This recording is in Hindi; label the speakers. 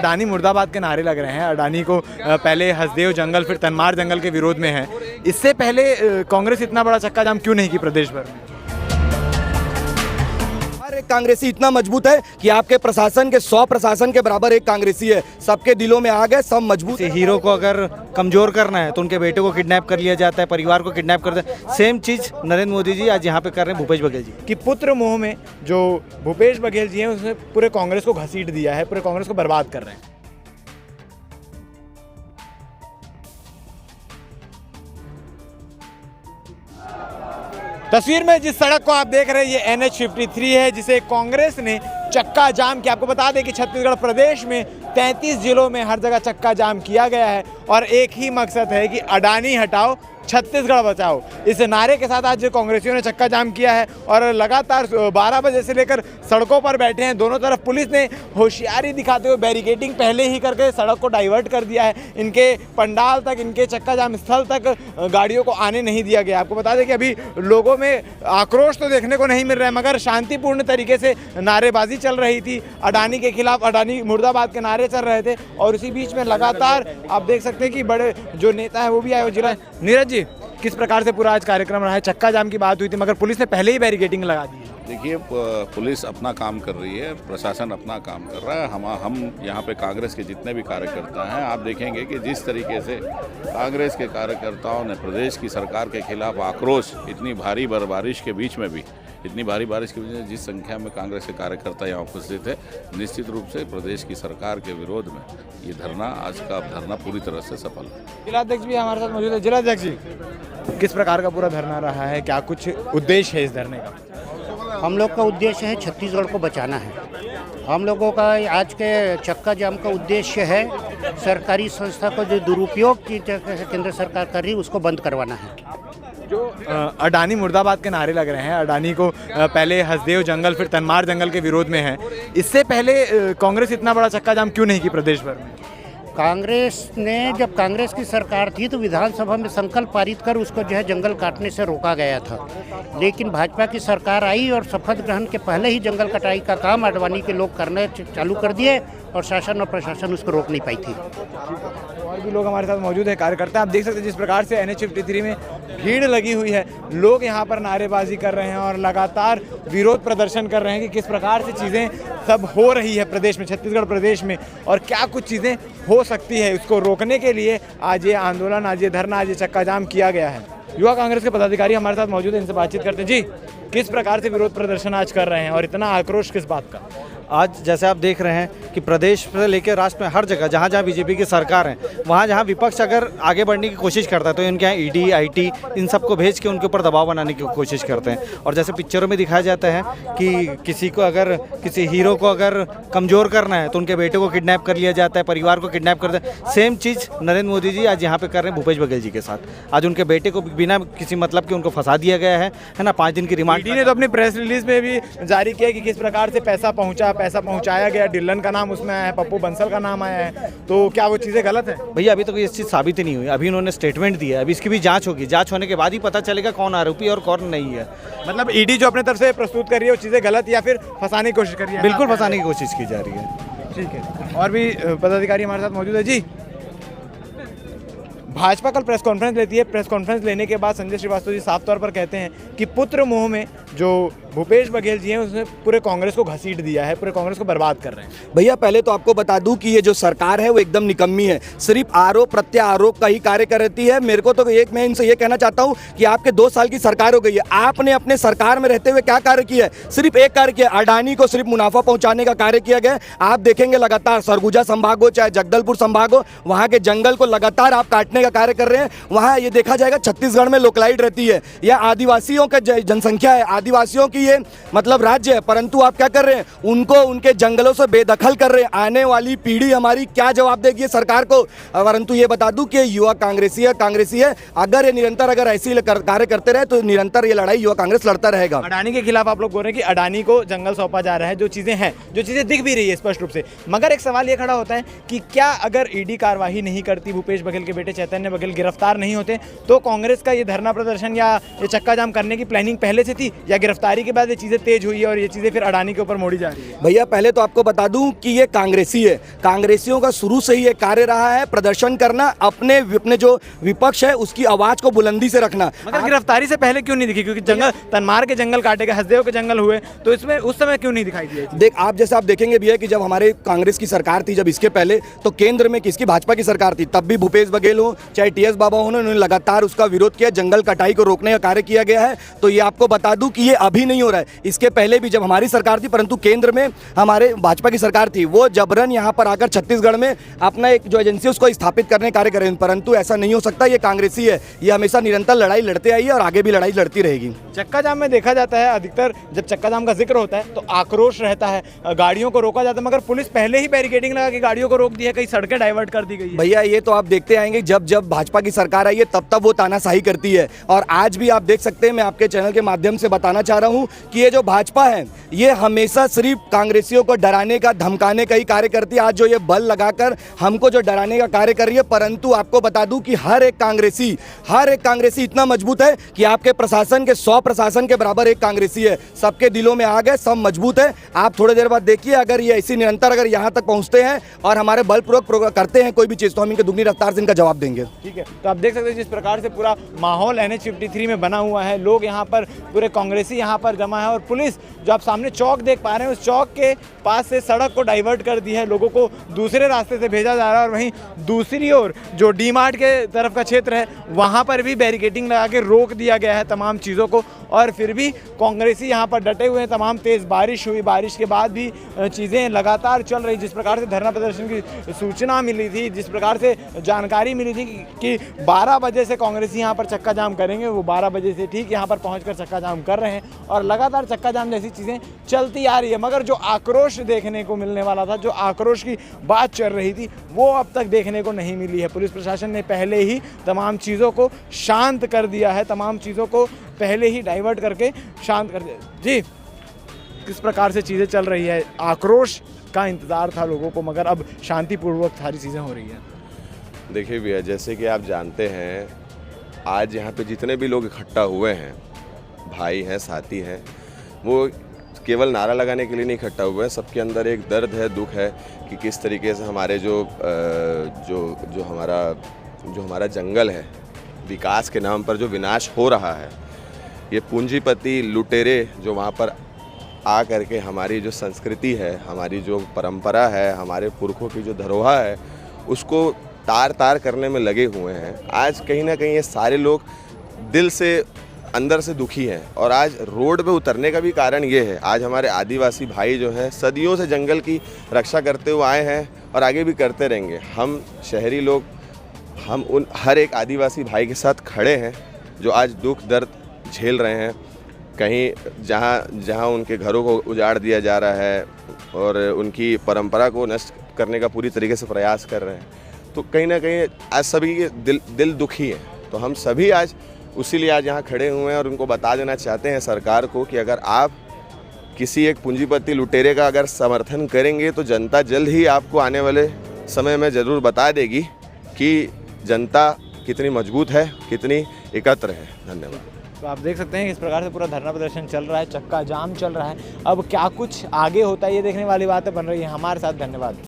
Speaker 1: अडानी मुर्दाबाद के नारे लग रहे हैं। अडानी को पहले हसदेव जंगल फिर तनमार जंगल के विरोध में है। इससे पहले कांग्रेस इतना बड़ा चक्का जाम क्यों नहीं की प्रदेश भर में?
Speaker 2: एक कांग्रेसी इतना मजबूत है कि आपके प्रशासन के 100 प्रशासन के बराबर एक कांग्रेसी है। सबके दिलों में आ गए, सब मजबूत।
Speaker 3: हीरो को अगर कमजोर करना है तो उनके बेटे को किडनैप कर लिया जाता है, परिवार को किडनैप कर दिया। सेम चीज नरेंद्र मोदी जी आज यहाँ पे कर रहे हैं भूपेश बघेल जी
Speaker 1: कि पुत्र मोह में जो भूपेश बघेल जी हैं उसने पूरे कांग्रेस को घसीट दिया है, पूरे कांग्रेस को बर्बाद कर रहे हैं। तस्वीर में जिस सड़क को आप देख रहे हैं ये NH-53 है, जिसे कांग्रेस ने चक्का जाम किया। आपको बता दें कि छत्तीसगढ़ प्रदेश में 33 जिलों में हर जगह चक्का जाम किया गया है और एक ही मकसद है कि अडानी हटाओ छत्तीसगढ़ बचाओ। इस नारे के साथ आज कांग्रेसियों ने चक्का जाम किया है और लगातार 12 बजे से लेकर सड़कों पर बैठे हैं। दोनों तरफ पुलिस ने होशियारी दिखाते हुए बैरिकेडिंग पहले ही करके सड़क को डाइवर्ट कर दिया है। इनके पंडाल तक, इनके चक्का जाम स्थल तक गाड़ियों को आने नहीं दिया गया। आपको बता दें कि अभी लोगों में आक्रोश तो देखने को नहीं मिल रहा है, मगर शांतिपूर्ण तरीके से नारेबाजी चल रही थी। अडानी के खिलाफ अडानी मुर्दाबाद के नारे चल रहे थे और इसी बीच में लगातार आप देख सकते हैं कि बड़े जो नेता है वो भी आए। जिला नीरज जी, किस प्रकार से पूरा आज कार्यक्रम रहा है? चक्का जाम की बात हुई थी मगर पुलिस ने पहले ही बैरिकेडिंग लगा दी है।
Speaker 4: देखिए, पुलिस अपना काम कर रही है, प्रशासन अपना काम कर रहा है। हम यहाँ पे कांग्रेस के जितने भी कार्यकर्ता हैं, आप देखेंगे कि जिस तरीके से कांग्रेस के कार्यकर्ताओं ने प्रदेश की सरकार के खिलाफ आक्रोश, इतनी भारी बारिश के बीच में भी, इतनी भारी बारिश के बीच में जिस संख्या में कांग्रेस के कार्यकर्ता यहाँ उपस्थित है, निश्चित रूप से प्रदेश की सरकार के विरोध में ये धरना, आज का धरना पूरी तरह से सफल है।
Speaker 1: जिलाध्यक्ष भी हमारे साथ मौजूद है। जिलाध्यक्ष जी, किस प्रकार का पूरा धरना रहा है? क्या कुछ उद्देश्य है इस धरने का?
Speaker 5: हम लोग का उद्देश्य है छत्तीसगढ़ को बचाना है। हम लोगों का आज के चक्का जाम का उद्देश्य है सरकारी संस्था को जो दुरुपयोग की केंद्र सरकार कर रही है उसको बंद करवाना है।
Speaker 1: जो अडानी मुर्दाबाद के नारे लग रहे हैं, अडानी को पहले हसदेव जंगल फिर तनमार जंगल के विरोध में है। इससे पहले कांग्रेस इतना बड़ा चक्का जाम क्यों नहीं की प्रदेश भर में?
Speaker 5: कांग्रेस ने, जब कांग्रेस की सरकार थी तो विधानसभा में संकल्प पारित कर उसको जो है जंगल काटने से रोका गया था। लेकिन भाजपा की सरकार आई और शपथ ग्रहण के पहले ही जंगल कटाई का काम अडवाणी के लोग करने चालू कर दिए और शासन और प्रशासन उसको रोक नहीं पाई थी।
Speaker 1: और भी लोग हमारे साथ मौजूद है, कार्यकर्ता। आप देख सकते हैं जिस प्रकार से NH-53 में भीड़ लगी हुई है, लोग यहाँ पर नारेबाजी कर रहे हैं और लगातार विरोध प्रदर्शन कर रहे हैं कि किस प्रकार से चीज़ें सब हो रही है प्रदेश में, छत्तीसगढ़ प्रदेश में, और क्या कुछ चीज़ें हो सकती है। उसको रोकने के लिए आज ये आंदोलन, आज ये धरना, आज ये चक्का जाम किया गया है। युवा कांग्रेस के पदाधिकारी हमारे साथ मौजूद हैं, इनसे बातचीत करते हैं। जी, किस प्रकार से विरोध प्रदर्शन आज कर रहे हैं और इतना आक्रोश किस बात का?
Speaker 3: आज जैसे आप देख रहे हैं कि प्रदेश से लेकर राष्ट्र में हर जगह जहाँ जहाँ बीजेपी की सरकार है, वहाँ जहाँ विपक्ष अगर आगे बढ़ने की कोशिश करता है तो इनके यहाँ ED, IT इन सबको भेज के उनके ऊपर दबाव बनाने की कोशिश करते हैं। और जैसे पिक्चरों में दिखाया जाता है कि किसी हीरो को अगर कमज़ोर करना है तो उनके बेटे को किडनैप कर लिया जाता है, परिवार को किडनैप कर दिया। सेम चीज़ नरेंद्र मोदी जी आज यहाँ पे कर रहे हैं भूपेश बघेल जी के साथ। आज उनके बेटे को बिना किसी मतलब के उनको फंसा दिया गया है ना। 5 दिन की रिमांड।
Speaker 1: ED ने तो अपनी प्रेस रिलीज में भी जारी किया कि किस प्रकार से पैसा पहुँचाया गया। डिल्लन का नाम उसमें आया है, पप्पू बंसल का नाम आया है, तो क्या वो चीज़ें गलत है?
Speaker 3: भैया अभी तक ये चीज़ साबित ही नहीं हुई। अभी उन्होंने स्टेटमेंट दिया है, अभी इसकी भी जांच होगी। जांच होने के बाद ही पता चलेगा कौन आरोपी और कौन नहीं है।
Speaker 1: मतलब ED जो अपने तरफ से प्रस्तुत कर रही है वो चीज़ें गलत या फिर फंसाने की कोशिश कर रही है?
Speaker 3: बिल्कुल फंसाने की कोशिश की जा रही है।
Speaker 1: ठीक है, और भी पदाधिकारी हमारे साथ मौजूद है। जी, भाजपा कल प्रेस कॉन्फ्रेंस लेती है। प्रेस कॉन्फ्रेंस लेने के बाद संजय श्रीवास्तव जी साफ तौर पर कहते हैं कि पुत्र मोह में जो भूपेश बघेल जी हैं उसने पूरे कांग्रेस को घसीट दिया है, पूरे कांग्रेस को बर्बाद कर रहे हैं।
Speaker 2: भैया पहले तो आपको बता दूं कि ये जो सरकार है वो एकदम निकम्मी है, सिर्फ आरोप प्रत्यारोप का ही कार्य करती है। मेरे को तो मैं इनसे ये कहना चाहता हूं कि आपके 2 साल की सरकार हो गई है, आपने अपने सरकार में रहते हुए क्या कार्य किया है? सिर्फ एक कार्य किया, अडानी को सिर्फ मुनाफा पहुंचाने का कार्य किया गया। आप देखेंगे लगातार सरगुजा संभाग हो चाहे जगदलपुर संभाग हो, वहाँ के जंगल को लगातार आप काटने का कार्य कर रहे हैं। वहाँ ये देखा जाएगा छत्तीसगढ़ में लोकलाइट रहती है, यह आदिवासियों का जनसंख्या है, आदिवासियों की ये मतलब राज्य है, परंतु आप क्या कर रहे हैं? उनको उनके जंगलों से बेदखल कर रहे हैं। आने वाली पीढ़ी हमारी क्या जवाब देगी सरकार को? परंतु ये बता दूं कि युवा कांग्रेसी है। अगर ये निरंतर अगर ऐसी कार्य करते रहे तो निरंतर ये लड़ाई युवा कांग्रेस लड़ता रहेगा।
Speaker 1: अडानी के खिलाफ आप लोग बोल रहे हैं कि अडानी को जंगल सौंपा जा रहा है, जो चीजें हैं, जो चीजें दिख भी रही है स्पष्ट रूप से, मगर एक सवाल ये खड़ा होता है कि क्या अगर ED कार्रवाई नहीं करती, भूपेश बघेल के बेटे चैतन्य बघेल गिरफ्तार नहीं होते, तो कांग्रेस का ये धरना प्रदर्शन या ये चक्का जाम करने की प्लानिंग पहले से थी या गिरफ्तारी के बाद ये चीज़ें तेज हुई है और ये चीज़ें फिर अडानी के ऊपर मोड़ी जा रही है?
Speaker 2: भैया पहले तो आपको बता दूं कि ये कांग्रेसी है, कांग्रेसियों का शुरू से ही ये कार्य रहा है प्रदर्शन करना, अपने जो विपक्ष है उसकी आवाज को बुलंदी से रखना।
Speaker 1: मगर गिरफ्तारी से पहले क्यों नहीं दिखी? क्योंकि जंगल तनमार के जंगल काटे गए, हसदेव के जंगल हुए, तो इसमें उस समय क्यों नहीं दिखाई दिया?
Speaker 2: आप देखेंगे भैया कि जब हमारे कांग्रेस की सरकार थी, जब इसके पहले तो केंद्र में किसकी, भाजपा की सरकार थी, तब भी भूपेश बघेल हो चाहे टीएस बाबा हो, उन्होंने लगातार उसका विरोध किया, जंगल कटाई को रोकने का कार्य किया गया है। तो ये आपको बता दूं कि ये अभी नहीं हो रहा है, इसके पहले भी जब हमारी सरकार थी, परंतु केंद्र में हमारे भाजपा की सरकार थी, वो जबरन यहाँ पर आकर छत्तीसगढ़ में अपना एक जो एजेंसी उसको स्थापित करने कार्य करें, परंतु ऐसा नहीं हो सकता। ये कांग्रेसी है, ये हमेशा निरंतर लड़ाई लड़ते आई है और आगे भी लड़ाई लड़ती रहेगी।
Speaker 1: चक्का जाम में देखा जाता है अधिकतर जब चक्का जाम का जिक्र होता है तो आक्रोश रहता है, गाड़ियों को रोका जाता है, मगर पुलिस पहले ही बैरिकेडिंग लगा के गाड़ियों को रोक दी है, कई सड़कें डाइवर्ट कर दी गई है।
Speaker 2: भैया ये तो आप देखते आएंगे, जब जब भाजपा की सरकार आई है तब वो तानाशाही करती है, और आज भी आप देख सकते हैं, मैं आपके चैनल के माध्यम से बताना चाह रहा हूं कि ये जो भाजपा है ये हमेशा सिर्फ कांग्रेसियों को डराने का धमकाने का ही कार्य करती है। आज जो ये बल लगाकर हमको जो डराने का कार्य कर रही है, परंतु आपको बता दूं कि हर एक कांग्रेसी इतना मजबूत है कि आपके प्रशासन के 100 प्रशासन के बराबर एक कांग्रेसी है, सबके दिलों में आ गए, सब मजबूत है। आप थोड़ी देर बाद देखिए, अगर ये ऐसी निरंतर अगर यहाँ तक पहुँचते हैं और हमारे बलपूर्वक करते हैं कोई भी चीज़, तो हम इनके दुगनी रफ्तार से इनका जवाब देंगे।
Speaker 1: ठीक है, तो आप देख सकते हैं जिस प्रकार से पूरा माहौल NH-53 में बना हुआ है, लोग यहाँ पर पूरे कांग्रेसी यहाँ पर जमा है, और पुलिस जो आप सामने चौक देख पा रहे हैं, उस चौक के पास से सड़क को डाइवर्ट कर दी है, लोगों को दूसरे रास्ते से भेजा जा रहा है, और वहीं दूसरी ओर जो डी-मार्ट के तरफ का क्षेत्र है वहाँ पर भी बैरिकेडिंग लगा के रोक दिया गया है तमाम चीज़ों को, और फिर भी कांग्रेसी यहाँ पर डटे हुए हैं। तमाम तेज़ बारिश हुई, बारिश के बाद भी चीज़ें लगातार चल रही। जिस प्रकार से धरना प्रदर्शन की सूचना मिली थी, जिस प्रकार से जानकारी मिली थी कि 12 बजे से कांग्रेसी यहाँ पर चक्का जाम करेंगे, वो 12 बजे से ठीक यहाँ पर पहुँचकर चक्का जाम कर रहे हैं, और लगातार चक्का जाम जैसी चीज़ें चलती आ रही है। मगर जो आक्रोश देखने को मिलने वाला था, जो आक्रोश की बात चल रही थी, वो अब तक देखने को नहीं मिली है। पुलिस प्रशासन ने पहले ही तमाम चीज़ों को शांत कर दिया है, तमाम चीज़ों को पहले ही डाइवर्ट करके शांत कर दिया। जी, किस प्रकार से चीज़ें चल रही है? आक्रोश का इंतज़ार था लोगों को, मगर अब शांतिपूर्वक सारी चीज़ें हो रही हैं।
Speaker 6: देखिए भैया, जैसे कि आप जानते हैं, आज यहाँ पे जितने भी लोग इकट्ठा हुए हैं, भाई हैं, साथी हैं, वो केवल नारा लगाने के लिए नहीं इकट्ठा हुए हैं। सबके अंदर एक दर्द है, दुख है कि किस तरीके से हमारे जो हमारा जंगल है, विकास के नाम पर जो विनाश हो रहा है, ये पूंजीपति लुटेरे जो वहाँ पर आ करके हमारी जो संस्कृति है, हमारी जो परंपरा है, हमारे पुरखों की जो धरोहर है, उसको तार तार करने में लगे हुए हैं। आज कहीं ना कहीं ये सारे लोग दिल से अंदर से दुखी हैं, और आज रोड पे उतरने का भी कारण ये है। आज हमारे आदिवासी भाई जो हैं, सदियों से जंगल की रक्षा करते हुए आए हैं और आगे भी करते रहेंगे। हम शहरी लोग, हम उन हर एक आदिवासी भाई के साथ खड़े हैं जो आज दुख दर्द झेल रहे हैं। कहीं जहाँ उनके घरों को उजाड़ दिया जा रहा है और उनकी परंपरा को नष्ट करने का पूरी तरीके से प्रयास कर रहे हैं, तो कहीं ना कहीं आज सभी के दिल दुखी है। तो हम सभी आज उसीलिए आज यहाँ खड़े हुए हैं और उनको बता देना चाहते हैं सरकार को कि अगर आप किसी एक पूंजीपति लुटेरे का अगर समर्थन करेंगे तो जनता जल्द ही आपको आने वाले समय में ज़रूर बता देगी कि जनता कितनी मजबूत है, कितनी एकत्र है। धन्यवाद।
Speaker 1: तो आप देख सकते हैं इस प्रकार से पूरा धरना प्रदर्शन चल रहा है, चक्का जाम चल रहा है। अब क्या कुछ आगे होता है ये देखने वाली बातें बन रही है। हमारे साथ धन्यवाद।